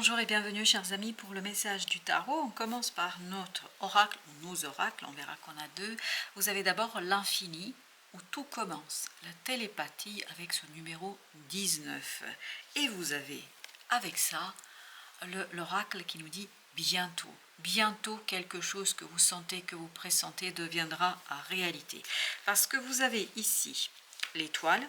Bonjour et bienvenue chers amis pour le message du tarot. On commence par notre oracle, ou nos oracles, on verra qu'on a deux. Vous avez d'abord l'infini, où tout commence, la télépathie avec ce numéro 19. Et vous avez avec ça l'oracle qui nous dit bientôt. Bientôt quelque chose que vous sentez, que vous pressentez deviendra réalité. Parce que vous avez ici l'étoile.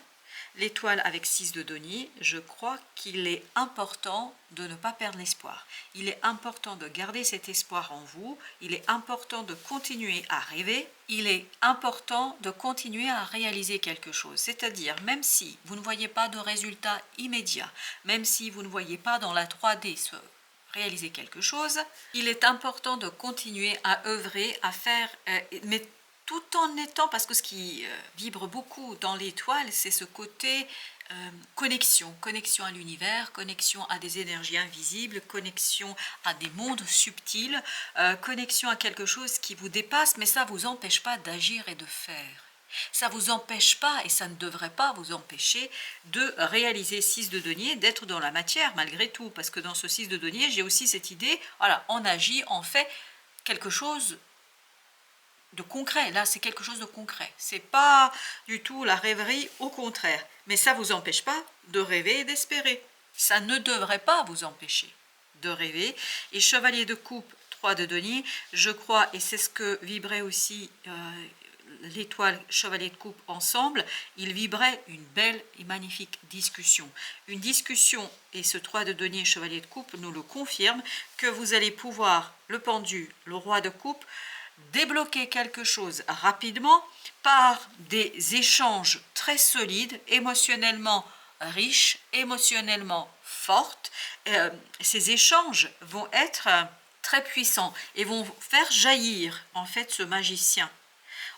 L'étoile avec 6 de denier, je crois qu'il est important de ne pas perdre l'espoir. Il est important de garder cet espoir en vous. Il est important de continuer à rêver. Il est important de continuer à réaliser quelque chose. C'est-à-dire, même si vous ne voyez pas de résultat immédiat, même si vous ne voyez pas dans la 3D réaliser quelque chose, il est important de continuer à œuvrer, à faire, mais tout en étant, parce que ce qui vibre beaucoup dans l'étoile, c'est ce côté connexion à l'univers, connexion à des énergies invisibles, connexion à des mondes subtils, connexion à quelque chose qui vous dépasse, mais ça ne vous empêche pas d'agir et de faire. Ça ne vous empêche pas, et ça ne devrait pas vous empêcher de réaliser 6 de denier, d'être dans la matière malgré tout, parce que dans ce 6 de denier, j'ai aussi cette idée, voilà, on agit, on fait quelque chose de concret. Là, c'est quelque chose de concret. C'est pas du tout la rêverie, au contraire. Mais ça ne vous empêche pas de rêver et d'espérer. Ça ne devrait pas vous empêcher de rêver. Et chevalier de coupe, 3 de denier, je crois, et c'est ce que vibrait aussi l'étoile chevalier de coupe ensemble, il vibrait une belle et magnifique discussion. Une discussion, et ce 3 de denier chevalier de coupe nous le confirme, que vous allez pouvoir, le pendu, le roi de coupe, débloquer quelque chose rapidement par des échanges très solides, émotionnellement riches, émotionnellement fortes. Ces échanges vont être très puissants et vont faire jaillir en fait ce magicien.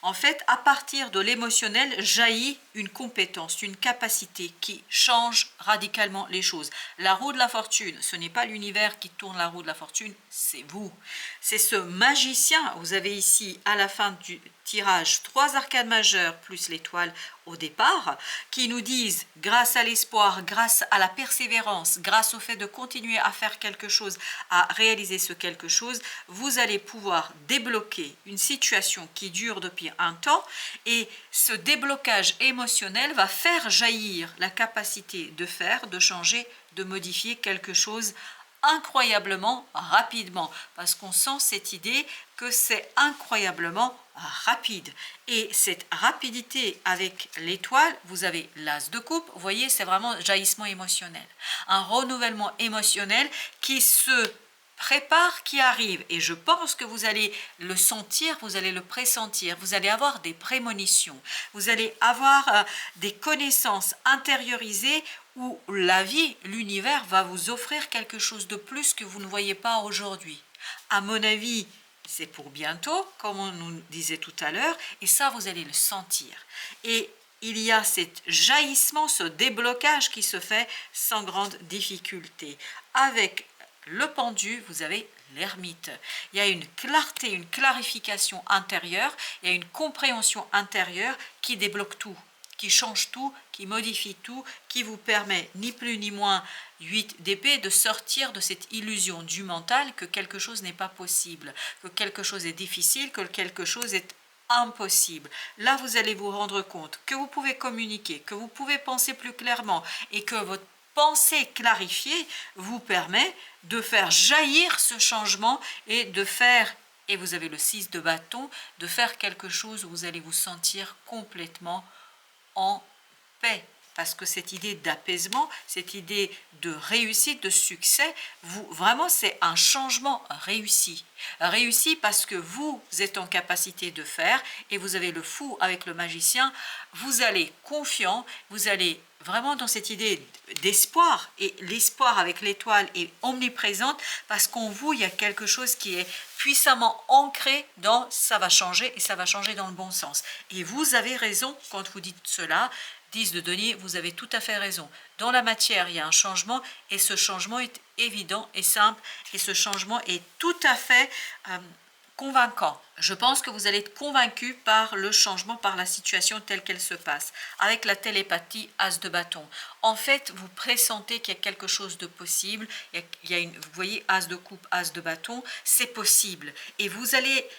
En fait, à partir de l'émotionnel jaillit une compétence, une capacité qui change radicalement les choses. La roue de la fortune, ce n'est pas l'univers qui tourne la roue de la fortune, c'est vous. C'est ce magicien, vous avez ici à la fin du tirage 3 arcanes majeures plus l'étoile au départ, qui nous disent, grâce à l'espoir, grâce à la persévérance, grâce au fait de continuer à faire quelque chose, à réaliser ce quelque chose, vous allez pouvoir débloquer une situation qui dure depuis un temps, et ce déblocage émotionnel va faire jaillir la capacité de faire, de changer, de modifier quelque chose incroyablement rapidement, parce qu'on sent cette idée que c'est incroyablement rapide. Et cette rapidité avec l'étoile, vous avez l'as de coupe, vous voyez, c'est vraiment jaillissement émotionnel, un renouvellement émotionnel qui se prépare, qui arrive, et je pense que vous allez le sentir, vous allez le pressentir, vous allez avoir des prémonitions, vous allez avoir des connaissances intériorisées où la vie, l'univers va vous offrir quelque chose de plus que vous ne voyez pas aujourd'hui. À mon avis, c'est pour bientôt, comme on nous disait tout à l'heure, et ça, vous allez le sentir. Et il y a ce jaillissement, ce déblocage qui se fait sans grande difficulté. Avec le pendu, vous avez l'ermite. Il y a une clarté, une clarification intérieure, il y a une compréhension intérieure qui débloque tout, qui change tout, qui modifie tout, qui vous permet ni plus ni moins 8 d'épée de sortir de cette illusion du mental que quelque chose n'est pas possible, que quelque chose est difficile, que quelque chose est impossible. Là, vous allez vous rendre compte que vous pouvez communiquer, que vous pouvez penser plus clairement et que votre pensée clarifiée vous permet de faire jaillir ce changement et de faire, et vous avez le 6 de bâton, de faire quelque chose où vous allez vous sentir complètement en paix, parce que cette idée d'apaisement, cette idée de réussite, de succès, vraiment c'est un changement réussi. Réussi parce que vous êtes en capacité de faire, et vous avez le fou avec le magicien, vous allez confiant, vous allez vraiment dans cette idée d'espoir, et l'espoir avec l'étoile est omniprésente parce qu'en vous il y a quelque chose qui est puissamment ancré dans ça va changer, et ça va changer dans le bon sens. Et vous avez raison quand vous dites cela. 10 de denier, vous avez tout à fait raison. Dans la matière, il y a un changement, et ce changement est évident et simple, et ce changement est tout à fait convaincant. Je pense que vous allez être convaincu par le changement, par la situation telle qu'elle se passe. Avec la télépathie, as de bâton. En fait, vous pressentez qu'il y a quelque chose de possible. Vous voyez, as de coupe, as de bâton, c'est possible. Et vous allez...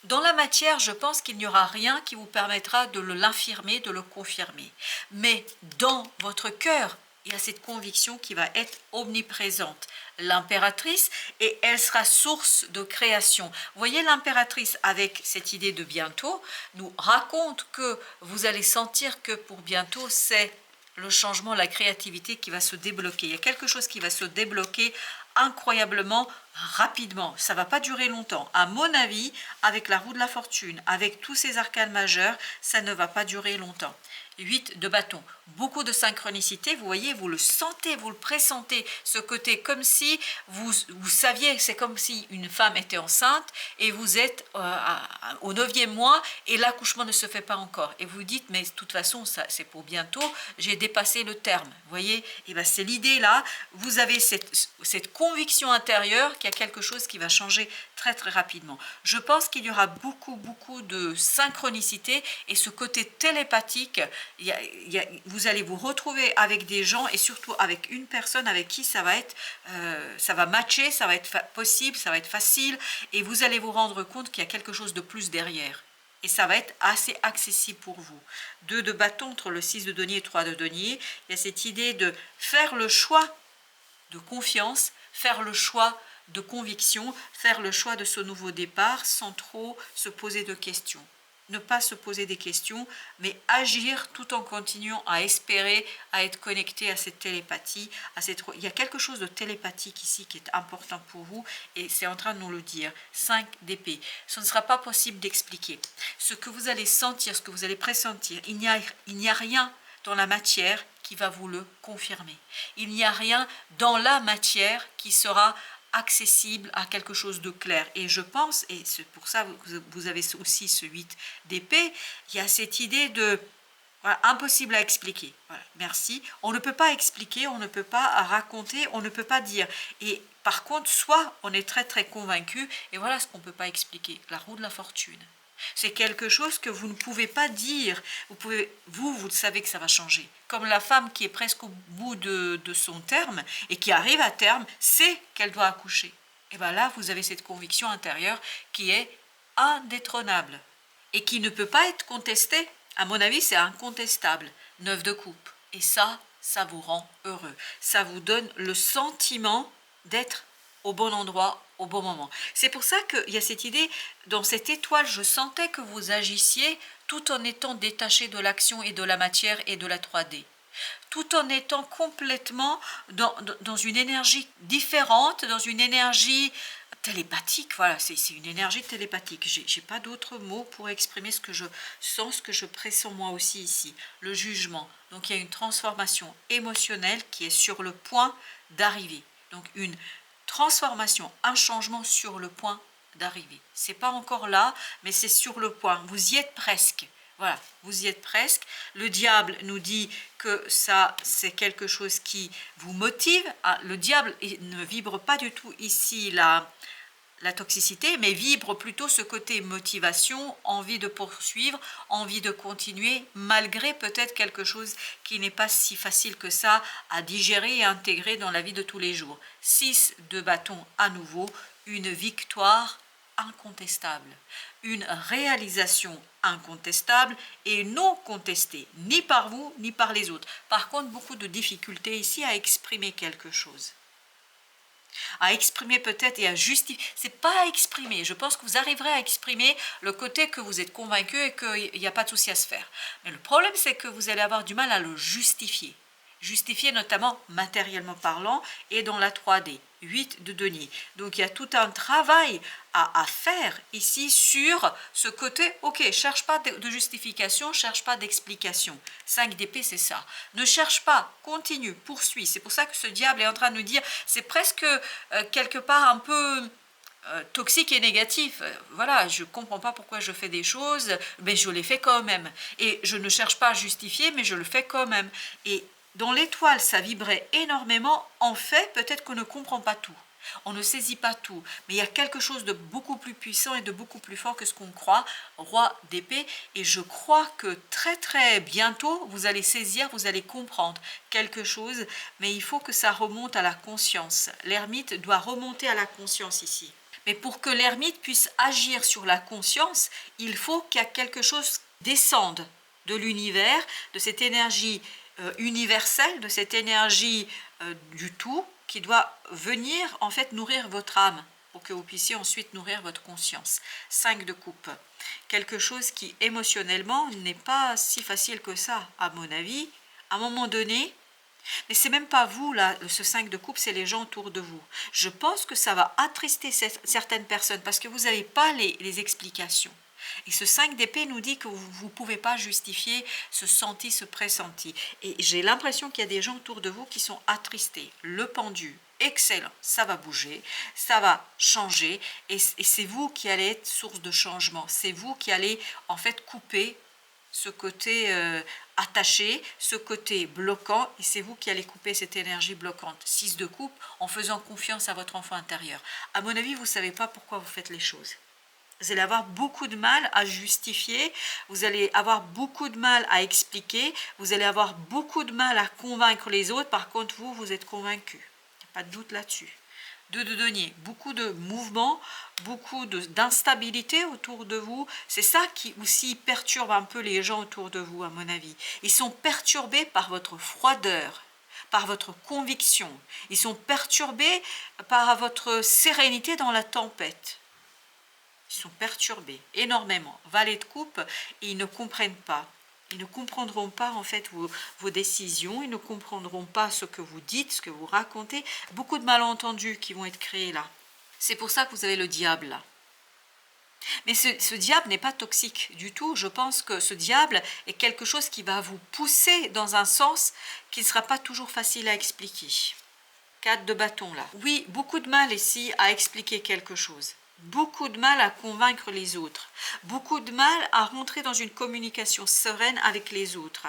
Dans la matière, je pense qu'il n'y aura rien qui vous permettra de l'infirmer, de le confirmer. Mais dans votre cœur, il y a cette conviction qui va être omniprésente. L'impératrice, et elle sera source de création. Vous voyez, l'impératrice, avec cette idée de bientôt, nous raconte que vous allez sentir que pour bientôt, c'est le changement, la créativité qui va se débloquer. Il y a quelque chose qui va se débloquer incroyablement rapidement. Ça ne va pas durer longtemps. À mon avis, avec la roue de la fortune, avec tous ces arcanes majeurs, ça ne va pas durer longtemps. 8 de bâton, beaucoup de synchronicité, vous voyez, vous le sentez, vous le pressentez, ce côté comme si vous saviez, c'est comme si une femme était enceinte et vous êtes au 9e mois et l'accouchement ne se fait pas encore. Et vous dites, mais de toute façon, c'est pour bientôt, j'ai dépassé le terme. Vous voyez, et bien c'est l'idée là, vous avez cette conviction intérieure qu'il y a quelque chose qui va changer très très rapidement. Je pense qu'il y aura beaucoup de synchronicité et ce côté télépathique, vous allez vous retrouver avec des gens et surtout avec une personne avec qui ça va être, ça va matcher, ça va être possible, ça va être facile et vous allez vous rendre compte qu'il y a quelque chose de plus derrière. Et ça va être assez accessible pour vous. 2 de bâton entre le 6 de denier et 3 de denier. Il y a cette idée de faire le choix de confiance, faire le choix de conviction, faire le choix de ce nouveau départ sans trop se poser de questions. Ne pas se poser des questions, mais agir tout en continuant à espérer, à être connecté à cette télépathie. Il y a quelque chose de télépathique ici qui est important pour vous et c'est en train de nous le dire. 5 d'épée. Ce ne sera pas possible d'expliquer. Ce que vous allez sentir, ce que vous allez pressentir, il n'y a rien dans la matière qui va vous le confirmer. Il n'y a rien dans la matière qui sera accessible à quelque chose de clair. Et je pense, et c'est pour ça que vous avez aussi ce 8 d'épée, il y a cette idée de voilà, impossible à expliquer. Voilà, merci. On ne peut pas expliquer, on ne peut pas raconter, on ne peut pas dire. Et par contre, soit on est très très convaincu, et voilà ce qu'on ne peut pas expliquer, la roue de la fortune. C'est quelque chose que vous ne pouvez pas dire. Vous savez que ça va changer. Comme la femme qui est presque au bout de son terme et qui arrive à terme, sait qu'elle doit accoucher. Et bien là, vous avez cette conviction intérieure qui est indétrônable et qui ne peut pas être contestée. À mon avis, c'est incontestable. 9 de coupe. Et ça vous rend heureux. Ça vous donne le sentiment d'être au bon endroit, au bon moment. C'est pour ça qu'il y a cette idée, dans cette étoile, je sentais que vous agissiez tout en étant détaché de l'action et de la matière et de la 3D. Tout en étant complètement dans une énergie différente, dans une énergie télépathique, voilà, c'est une énergie télépathique. J'ai pas d'autres mots pour exprimer ce que je sens, ce que je pressens moi aussi ici. Le jugement. Donc il y a une transformation émotionnelle qui est sur le point d'arriver. Donc une transformation, un changement sur le point d'arriver. C'est pas encore là, mais c'est sur le point. Vous y êtes presque. Voilà, vous y êtes presque. Le diable nous dit que ça, c'est quelque chose qui vous motive. Ah, le diable ne vibre pas du tout ici la toxicité, mais vibre plutôt ce côté motivation, envie de poursuivre, envie de continuer, malgré peut-être quelque chose qui n'est pas si facile que ça à digérer et à intégrer dans la vie de tous les jours. 6 de bâton à nouveau, une victoire incontestable, une réalisation incontestable et non contestée, ni par vous, ni par les autres. Par contre, beaucoup de difficultés ici à exprimer quelque chose. À exprimer peut-être et à justifier. C'est pas à exprimer. Je pense que vous arriverez à exprimer le côté que vous êtes convaincu et qu'il n'y a pas de souci à se faire. Mais le problème, c'est que vous allez avoir du mal à le justifier. Justifier notamment matériellement parlant et dans la 3D. 8 de denier. Donc il y a tout un travail à faire ici sur ce côté, ok, cherche pas de justification, cherche pas d'explication. 5 d'épée, c'est ça. Ne cherche pas, continue, poursuis. C'est pour ça que ce diable est en train de nous dire, c'est presque quelque part un peu toxique et négatif. Voilà, je ne comprends pas pourquoi je fais des choses, mais je les fais quand même. Et je ne cherche pas à justifier, mais je le fais quand même. Et Dans l'étoile, ça vibrait énormément. En fait, peut-être qu'on ne comprend pas tout. On ne saisit pas tout, mais il y a quelque chose de beaucoup plus puissant et de beaucoup plus fort que ce qu'on croit, roi d'épée, et je crois que très très bientôt, vous allez saisir, vous allez comprendre quelque chose, mais il faut que ça remonte à la conscience. L'ermite doit remonter à la conscience ici. Mais pour que l'ermite puisse agir sur la conscience, il faut qu'il y ait quelque chose qui descende de l'univers, de cette énergie universelle, de cette énergie du tout, qui doit venir en fait nourrir votre âme pour que vous puissiez ensuite nourrir votre conscience. 5 de coupe. Quelque chose qui émotionnellement n'est pas si facile que ça, à mon avis. À un moment donné, mais c'est même pas vous, là, ce 5 de coupe, c'est les gens autour de vous. Je pense que ça va attrister certaines personnes parce que vous n'avez pas les explications. Et ce 5 d'épée nous dit que vous ne pouvez pas justifier ce senti, ce pressenti. Et j'ai l'impression qu'il y a des gens autour de vous qui sont attristés. Le pendu, excellent, ça va bouger, ça va changer. Et c'est vous qui allez être source de changement. C'est vous qui allez en fait couper ce côté attaché, ce côté bloquant, et c'est vous qui allez couper cette énergie bloquante. 6 de coupe, en faisant confiance à votre enfant intérieur. À mon avis, vous ne savez pas pourquoi vous faites les choses. Vous allez avoir beaucoup de mal à justifier, vous allez avoir beaucoup de mal à expliquer, vous allez avoir beaucoup de mal à convaincre les autres. Par contre, vous êtes convaincu. Il n'y a pas de doute là-dessus. 2 de denier, beaucoup de mouvements, beaucoup d'instabilité autour de vous. C'est ça qui aussi perturbe un peu les gens autour de vous, à mon avis. Ils sont perturbés par votre froideur, par votre conviction. Ils sont perturbés par votre sérénité dans la tempête. Ils sont perturbés énormément. Valet de coupe, et ils ne comprennent pas. Ils ne comprendront pas en fait vos décisions, ils ne comprendront pas ce que vous dites, ce que vous racontez. Beaucoup de malentendus qui vont être créés là. C'est pour ça que vous avez le diable là. Mais ce diable n'est pas toxique du tout. Je pense que ce diable est quelque chose qui va vous pousser dans un sens qui ne sera pas toujours facile à expliquer. 4 de bâton là. Oui, beaucoup de mal ici à expliquer quelque chose. Beaucoup de mal à convaincre les autres. Beaucoup de mal à rentrer dans une communication sereine avec les autres.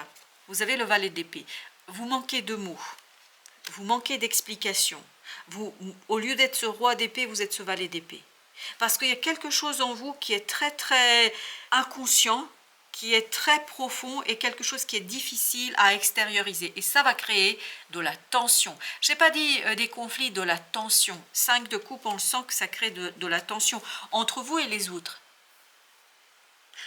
Vous avez le valet d'épée. Vous manquez de mots. Vous manquez d'explications. Au lieu d'être ce roi d'épée, vous êtes ce valet d'épée. Parce qu'il y a quelque chose en vous qui est très très inconscient, qui est très profond et quelque chose qui est difficile à extérioriser. Et ça va créer de la tension. Je n'ai pas dit des conflits, de la tension. 5 de coupe, on le sent que ça crée de la tension entre vous et les autres.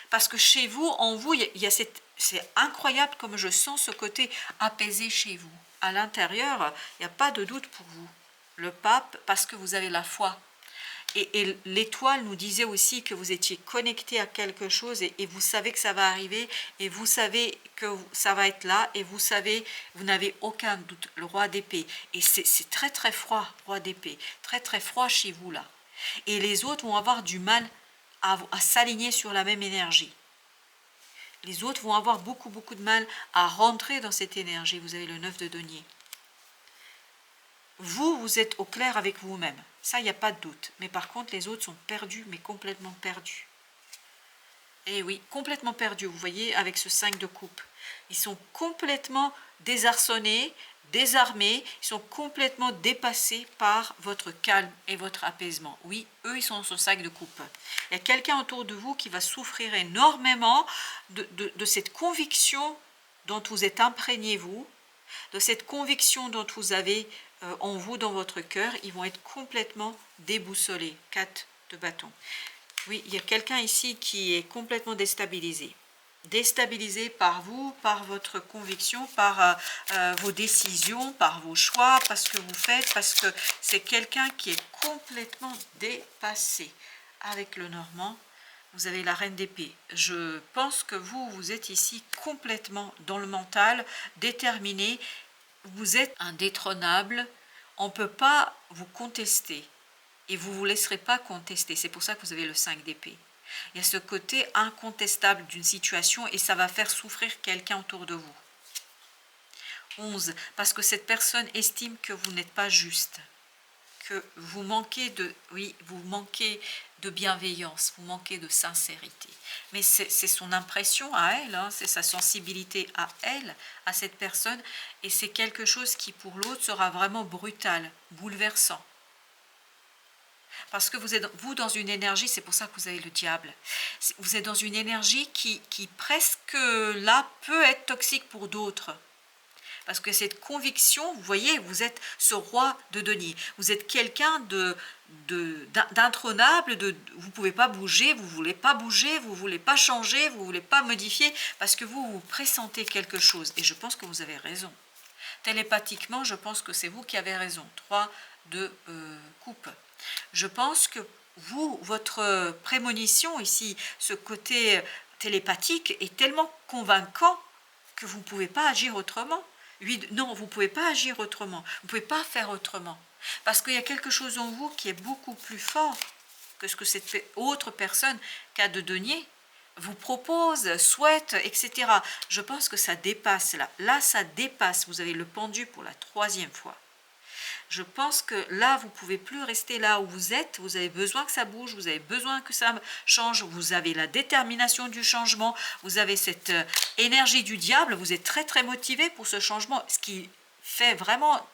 Parce que chez vous, en vous, il y a c'est incroyable comme je sens ce côté apaisé chez vous. À l'intérieur, il n'y a pas de doute pour vous. Le pape, parce que vous avez la foi. Et l'étoile nous disait aussi que vous étiez connecté à quelque chose et vous savez que ça va arriver et vous savez que ça va être là et vous savez, vous n'avez aucun doute, le roi d'épée. Et c'est très très froid, roi d'épée, très très froid chez vous là. Et les autres vont avoir du mal à s'aligner sur la même énergie. Les autres vont avoir beaucoup de mal à rentrer dans cette énergie. Vous avez le 9 de denier. Vous êtes au clair avec vous-même. Ça, il n'y a pas de doute. Mais par contre, les autres sont perdus, mais complètement perdus. Et oui, complètement perdus, vous voyez, avec ce 5 de coupe. Ils sont complètement désarçonnés, désarmés, ils sont complètement dépassés par votre calme et votre apaisement. Oui, eux, ils sont sur 5 de coupe. Il y a quelqu'un autour de vous qui va souffrir énormément de cette conviction dont vous êtes imprégné, vous, de cette conviction dont vous avez en vous, dans votre cœur. Ils vont être complètement déboussolés. 4 de bâton. Oui, il y a quelqu'un ici qui est complètement déstabilisé. Déstabilisé par vous, par votre conviction, par vos décisions, par vos choix, parce que vous faites, parce que c'est quelqu'un qui est complètement dépassé. Avec le Normand, vous avez la reine d'épée. Je pense que vous êtes ici complètement dans le mental, déterminé. Vous êtes indétrônable, on ne peut pas vous contester et vous ne vous laisserez pas contester. C'est pour ça que vous avez le 5 d'épée. Il y a ce côté incontestable d'une situation et ça va faire souffrir quelqu'un autour de vous. 11. Parce que cette personne estime que vous n'êtes pas juste, que vous manquez de, oui, vous manquez de bienveillance, vous manquez de sincérité. Mais c'est son impression à elle, hein, c'est sa sensibilité à elle, à cette personne, et c'est quelque chose qui pour l'autre sera vraiment brutal, bouleversant. Parce que vous êtes, vous, dans une énergie, c'est pour ça que vous avez le diable, vous êtes dans une énergie qui presque là peut être toxique pour d'autres. Parce que cette conviction, vous voyez, vous êtes ce roi de denier. Vous êtes quelqu'un d'intronable, vous ne pouvez pas bouger, vous ne voulez pas bouger, vous ne voulez pas changer, vous ne voulez pas modifier, parce que vous pressentez quelque chose. Et je pense que vous avez raison. Télépathiquement, je pense que c'est vous qui avez raison. 3 de coupe. Je pense que vous, votre prémonition ici, ce côté télépathique est tellement convaincant que vous ne pouvez pas agir autrement. Non, vous ne pouvez pas agir autrement, vous ne pouvez pas faire autrement. Parce qu'il y a quelque chose en vous qui est beaucoup plus fort que ce que cette autre personne qu'a de denier vous propose, souhaite, etc. Je pense que ça dépasse là. Là, ça dépasse. Vous avez le pendu pour la 3e fois. Je pense que là, vous ne pouvez plus rester là où vous êtes, vous avez besoin que ça bouge, vous avez besoin que ça change, vous avez la détermination du changement, vous avez cette énergie du diable, vous êtes très très motivé pour ce changement, ce qui fait vraiment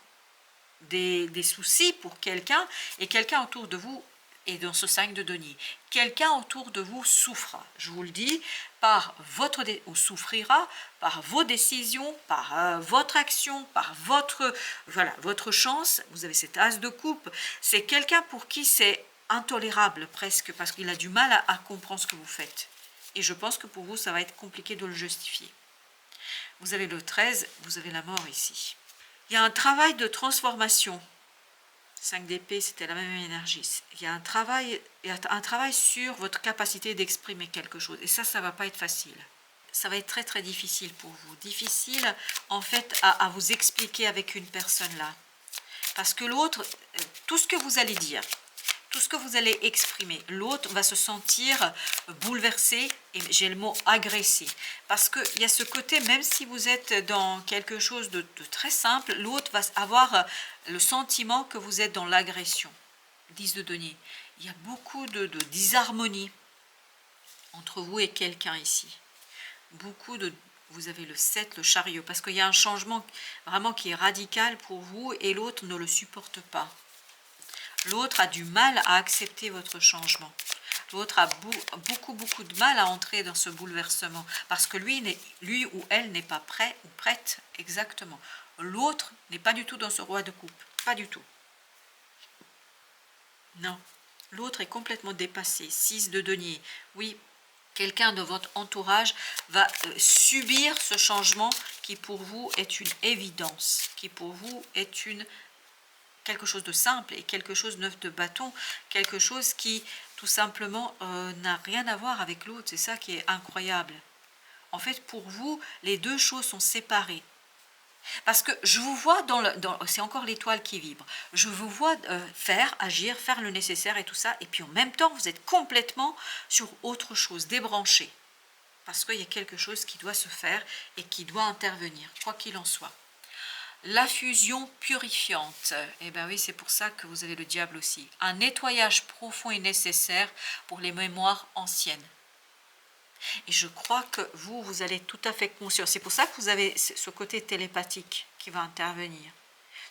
des soucis pour quelqu'un, et quelqu'un autour de vous est dans ce 5 de denier. Quelqu'un autour de vous souffrira, je vous le dis, par votre ou souffrira par vos décisions, par votre action, par votre chance. Vous avez cet as de coupe. C'est quelqu'un pour qui c'est intolérable presque, parce qu'il a du mal à comprendre ce que vous faites. Et je pense que pour vous, ça va être compliqué de le justifier. Vous avez le 13, vous avez la mort ici. Il y a un travail de transformation. 5 d'épée, c'était la même énergie. Il y a un travail sur votre capacité d'exprimer quelque chose. Et ça ne va pas être facile. Ça va être très très difficile pour vous. Difficile en fait à vous expliquer avec une personne là. Parce que l'autre, tout ce que vous allez dire, tout ce que vous allez exprimer, l'autre va se sentir bouleversé, et j'ai le mot agressé. Parce qu'il y a ce côté, même si vous êtes dans quelque chose de très simple, l'autre va avoir le sentiment que vous êtes dans l'agression. 10 de denier. Il y a beaucoup de disharmonie entre vous et quelqu'un ici. Vous avez le 7, le chariot, parce qu'il y a un changement vraiment qui est radical pour vous et l'autre ne le supporte pas. L'autre a du mal à accepter votre changement. L'autre a beaucoup de mal à entrer dans ce bouleversement parce que lui ou elle n'est pas prêt ou prête exactement. L'autre n'est pas du tout dans ce roi de coupe, pas du tout. Non, l'autre est complètement dépassé. 6 de denier. Oui, quelqu'un de votre entourage va subir ce changement qui pour vous est une évidence, qui pour vous est quelque chose de simple et quelque chose de neuf de bâton, quelque chose qui tout simplement n'a rien à voir avec l'autre. C'est ça qui est incroyable. En fait, pour vous, les deux choses sont séparées. Parce que je vous vois c'est encore l'étoile qui vibre. Je vous vois agir, faire le nécessaire et tout ça. Et puis en même temps, vous êtes complètement sur autre chose, débranché. Parce qu'il y a quelque chose qui doit se faire et qui doit intervenir, quoi qu'il en soit. La fusion purifiante, eh bien oui, c'est pour ça que vous avez le diable aussi. Un nettoyage profond est nécessaire pour les mémoires anciennes. Et je crois que vous allez tout à fait conscient. C'est pour ça que vous avez ce côté télépathique qui va intervenir.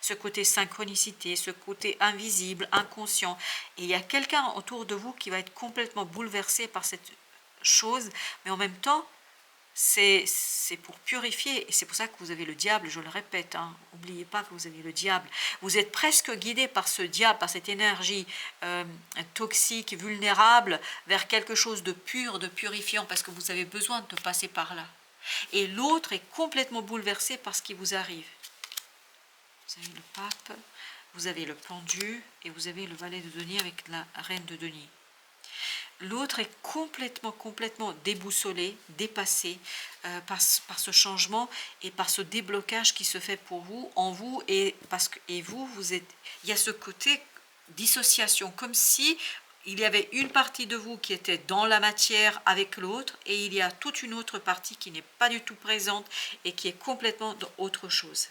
Ce côté synchronicité, ce côté invisible, inconscient. Et il y a quelqu'un autour de vous qui va être complètement bouleversé par cette chose, mais en même temps, c'est pour purifier, et c'est pour ça que vous avez le diable, je le répète, n'oubliez pas que vous avez le diable. Vous êtes presque guidé par ce diable, par cette énergie toxique, vulnérable, vers quelque chose de pur, de purifiant, parce que vous avez besoin de passer par là. Et l'autre est complètement bouleversé par ce qui vous arrive. Vous avez le pape, vous avez le pendu, et vous avez le valet de denier avec la reine de denier. L'autre est complètement déboussolé, dépassé par ce changement et par ce déblocage qui se fait pour vous, en vous, et vous êtes. Il y a ce côté dissociation, comme si il y avait une partie de vous qui était dans la matière avec l'autre, et il y a toute une autre partie qui n'est pas du tout présente et qui est complètement dans autre chose.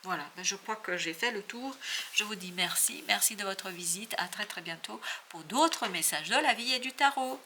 Voilà, ben, je crois que j'ai fait le tour. Je vous dis merci, merci de votre visite. À très très bientôt pour d'autres messages de la vie et du tarot.